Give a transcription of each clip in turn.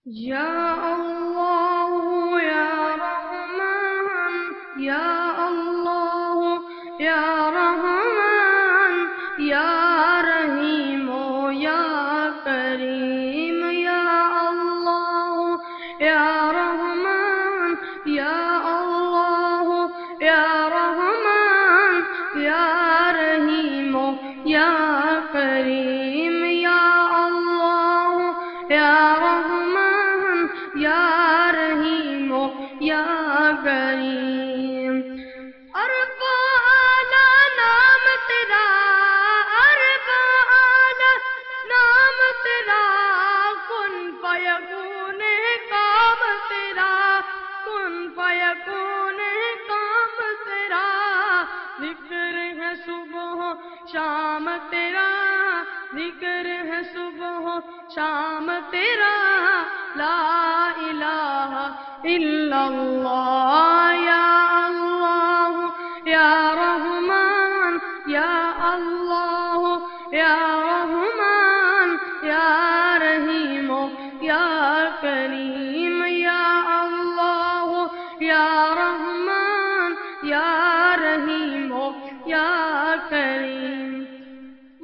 يا الله يا رحمن يا الله يا رحمن يا رحيم يا كريم يا الله يا رحمن يا الله يا رحمن يا رحيم يا كريم يا الله يا رحمن یا رحیم یا کریم اربع اعلی نام تیرا اربع اعلی نام تیرا کن فیکون کام تیرا کن فیکون کام تیرا ذکر ہے صبح شام تیرا ذکر ہے صبح شام تیرا لا الہ الا اللہ یا اللہ یا رحمان یا اللہ یا رحمان یا رحیم یا کریم یا اللہ یا رحمان یا رحیم یا کریم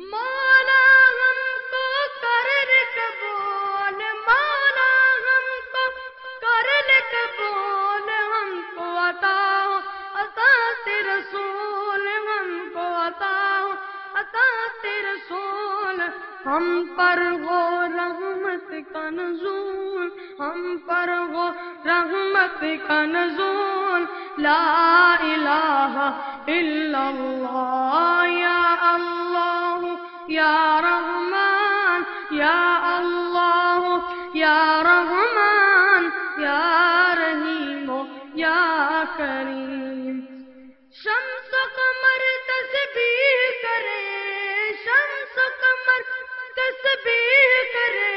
مولا ہم کو کر لے قبول مولا ہم کو کر لے قبول ہم کو عطاء رسول ہم کو عطاء رسول ہم پر ہو رحمت کا نزول ہم پر ہو رحمت کا نزول لا الہ الا اللہ یا اللہ یا رحمان یا اللہ یا رحمان یا رحیم یا کریم شمس و قمر تسبیح کرے شمس و قمر تسبیح کرے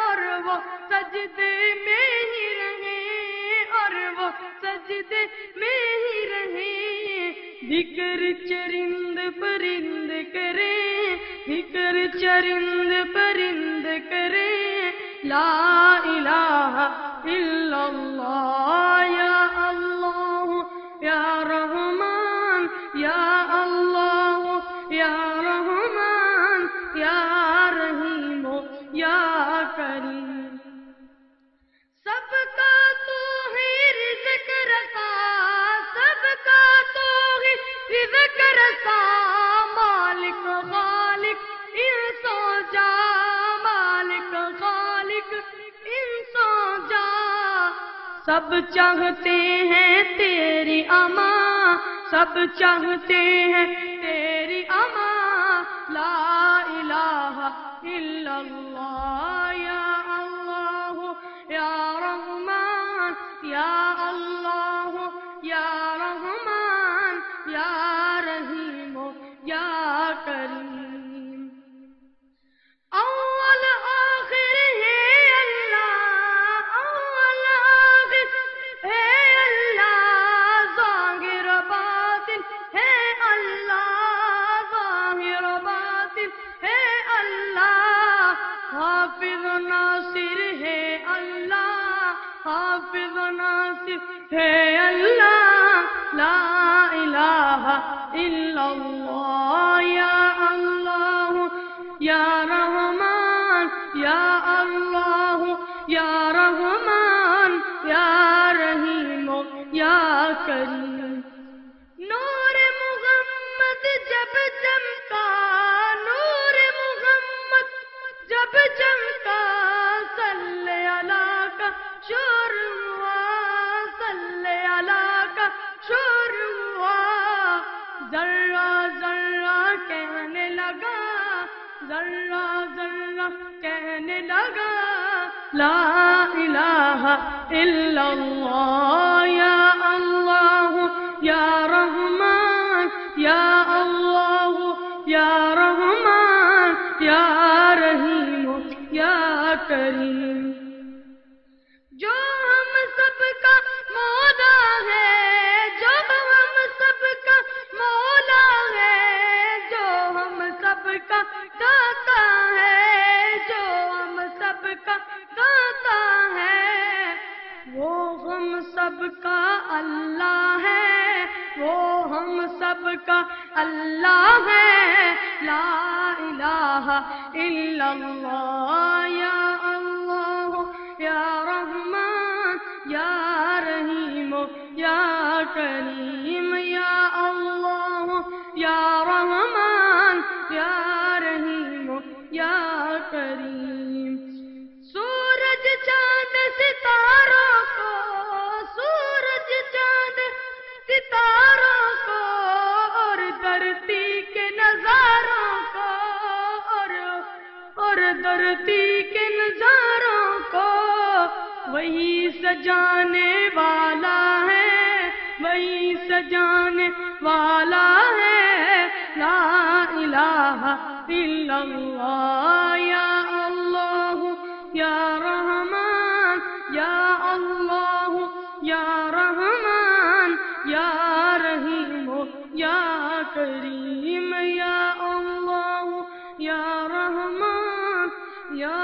اور وہ سجدے میں ہی رہے اور وہ سجدے میں ہی رہے ذکر چرند پرند کرے ذکر چرند پرند کرے لا الہ الا اللہ یا اللہ یا رحمان یا اللہ یا رحمان یا رحیم یا کریم سب کا تو ہی رزق رسا سب کا تو ہی رزق رسا مالک خالق انسو جا مالک خالق انسو جا سب چاہتے ہیں تیری امان سب چاہتے ہیں تیری امان لا الہ الا اللہ یا اللہ یا رحمان یا اللہ یا رحمان یا رحیم یا کریم اول آخر ہے اللہ اول آخر ہے اللہ ظاہر و باطن ہے اللہ ظاہر و باطن ہے اللہ حافظ و ناصر ہے اللہ حافظ و ناصر ہے اللہ لا الہ الا اللہ یا اللہ یا رحمان یا اللہ یا رحمان یا رحیم یا کریم نور محمد جب چمکا نور محمد جب چمکا صلی اللہ کا شور ہوا صلی اللہ کا شور ہوا ذرہ ذرہ کہنے لگا ذرہ ذرہ کہنے لگا لا الہ الا اللہ یا اللہ یا رحمان یا اللہ یا رحمان یا رحیم یا کریم جو ہم سب کا مولا ہے جو ہم سب کا مولا ہے جو ہم سب کا داتا ہے جو ہم سب کا داتا کا اللہ ہے، وہ ہم سب کا اللہ ہے، لا الہ الا اللہ، یا اللہ یا رحمان یا رحیم یا کریم، یا اللہ یا رحمان یا رحیم یا کریم۔ سورج چاند ستاروں کو، سورج چاند ستاروں کو، اور دھرتی کے نظاروں کو، اور دھرتی کے نظاروں کو، وہی سجانے والا ہے، وہی سجانے والا ہے، لا الہ الا اللہ، یا اللہ یا رحمان یا اللہ یا رحمان یا رحیم یا کریم، یا اللہ یا رحمان یا